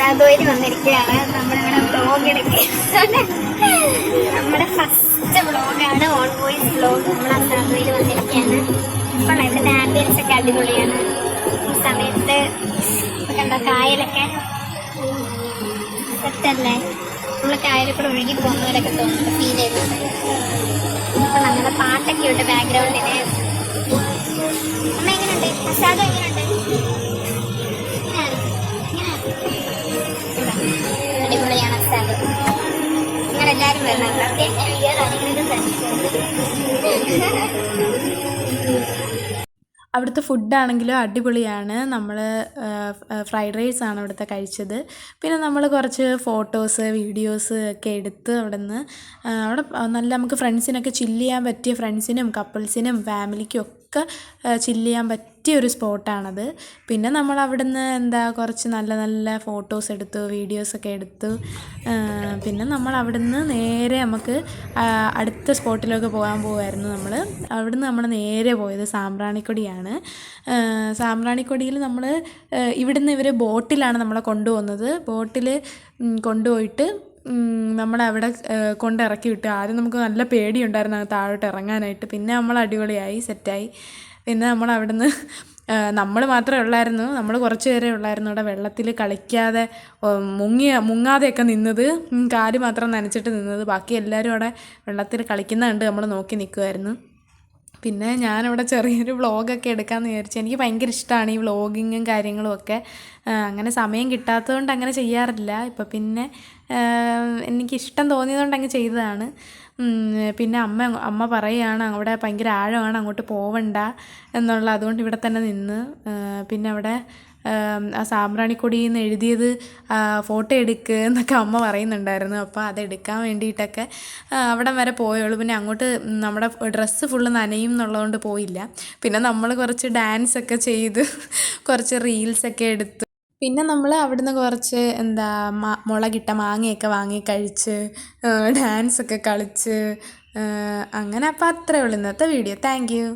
സാധോയിൽ വന്നിരിക്കുകയാണ്. നമ്മളിവിടെ വ്ളോഗ് എടുക്കുകയാണ്. നമ്മുടെ ഫസ്റ്റ് വ്ളോഗാണ്, ഓൺ വോയിസ് വ്ളോഗ്. നമ്മൾ ആ സാധോയിൽ വന്നിരിക്കുകയാണ്. അപ്പോൾ ഇവിടുത്തെ ആംബിയൻസ് ഒക്കെ അടിപൊളിയാണ്. ഈ സമയത്ത് കണ്ട കായലൊക്കെ സെറ്റല്ലേ, നമ്മൾ കായലിൽ കൂടെ ഒഴുകി പോകുന്നവരൊക്കെ തോന്നുന്നു, ഫീൽ ചെയ്യുന്നുണ്ട്. അപ്പോൾ നമ്മുടെ പാട്ടൊക്കെ ഉണ്ട് ബാക്ക്ഗ്രൗണ്ടിന്. അമ്മ എങ്ങനെയുണ്ട്? പ്രസാദം എങ്ങനെയുണ്ട്? അടിപൊളിയാണ് പ്രസാദം. നിങ്ങളെല്ലാവരും വരണം. പ്രത്യേകിച്ച് അവിടുത്തെ ഫുഡാണെങ്കിലും അടിപൊളിയാണ്. നമ്മൾ ഫ്രൈഡ് റൈസ് ആണ് അവിടുത്തെ കഴിച്ചത്. പിന്നെ നമ്മൾ കുറച്ച് ഫോട്ടോസ് വീഡിയോസ് ഒക്കെ എടുത്ത് അവിടെ നല്ല നമുക്ക് ഫ്രണ്ട്സിനൊക്കെ ചില്ല് ചെയ്യാൻ പറ്റിയ, ഫ്രണ്ട്സിനും കപ്പിൾസിനും ഫാമിലിക്കും ഒക്കെ ചില്ല് ചെയ്യാൻ പറ്റിയ ഒരു സ്പോട്ടാണത്. പിന്നെ നമ്മൾ അവിടുന്ന് കുറച്ച് നല്ല നല്ല ഫോട്ടോസ് എടുത്തു, വീഡിയോസൊക്കെ എടുത്തു. പിന്നെ നമ്മൾ അവിടുന്ന് നേരെ നമുക്ക് അടുത്ത സ്പോട്ടിലൊക്കെ പോകാൻ പോകുമായിരുന്നു. നമ്മൾ നേരെ പോയത് സാമ്പ്രാണിക്കൊടിയാണ്. സാമ്പ്രാണിക്കൊടിയിൽ നമ്മൾ ഇവിടുന്ന് ഇവർ ബോട്ടിലാണ് നമ്മളെ കൊണ്ടുപോകുന്നത്. ബോട്ടിൽ കൊണ്ടുപോയിട്ട് നമ്മളവിടെ കൊണ്ടിറക്കി വിട്ടു. ആദ്യം നമുക്ക് നല്ല പേടിയുണ്ടായിരുന്നു താഴോട്ട് ഇറങ്ങാനായിട്ട്. പിന്നെ നമ്മൾ അടിപൊളിയായി, സെറ്റായി. പിന്നെ നമ്മൾ അവിടുന്ന് നമ്മൾ മാത്രമേ ഉള്ളായിരുന്നു, നമ്മൾ കുറച്ച് പേരേ ഉള്ളായിരുന്നു അവിടെ വെള്ളത്തിൽ കളിക്കാതെ മുങ്ങാതെയൊക്കെ നിന്നത്. കാല് മാത്രം നനച്ചിട്ട് നിന്നത്. ബാക്കി എല്ലാവരും അവിടെ വെള്ളത്തിൽ കളിക്കുന്ന കണ്ട് നമ്മൾ നോക്കി നിൽക്കുമായിരുന്നു. പിന്നെ ഞാനിവിടെ ചെറിയൊരു വ്ളോഗൊക്കെ എടുക്കാമെന്ന് വിചാരിച്ചു. എനിക്ക് ഭയങ്കര ഇഷ്ടമാണ് ഈ വ്ളോഗിങ്ങും കാര്യങ്ങളും ഒക്കെ. അങ്ങനെ സമയം കിട്ടാത്തതുകൊണ്ട് അങ്ങനെ ചെയ്യാറില്ല. ഇപ്പം പിന്നെ എനിക്കിഷ്ടം തോന്നിയതുകൊണ്ട് അങ്ങ് ചെയ്തതാണ്. പിന്നെ അമ്മ പറയുകയാണ് അവിടെ ഭയങ്കര ആഴമാണ്, അങ്ങോട്ട് പോവണ്ട എന്നുള്ള, അതുകൊണ്ട് ഇവിടെ തന്നെ നിന്ന്. പിന്നെ അവിടെ ആ സാമ്പ്രാണിക്കൊടിയിൽ നിന്ന് എഴുതിയത് ഫോട്ടോ എടുക്കുക എന്നൊക്കെ അമ്മ പറയുന്നുണ്ടായിരുന്നു. അപ്പോൾ അതെടുക്കാൻ വേണ്ടിയിട്ടൊക്കെ അവിടം വരെ പോയുള്ളൂ. പിന്നെ അങ്ങോട്ട് നമ്മുടെ ഡ്രസ്സ് ഫുള്ള് നനയും എന്നുള്ളതുകൊണ്ട് പോയില്ല. പിന്നെ നമ്മൾ കുറച്ച് ഡാൻസൊക്കെ ചെയ്ത് കുറച്ച് റീൽസൊക്കെ എടുത്തു. പിന്നെ നമ്മൾ അവിടുന്ന് കുറച്ച് മുളകിട്ട മാങ്ങയൊക്കെ വാങ്ങി കഴിച്ച് ഡാൻസൊക്കെ കളിച്ച് അങ്ങനെ. അപ്പോൾ അത്രയേ ഉള്ളൂ ഇന്നത്തെ വീഡിയോ. Thank you.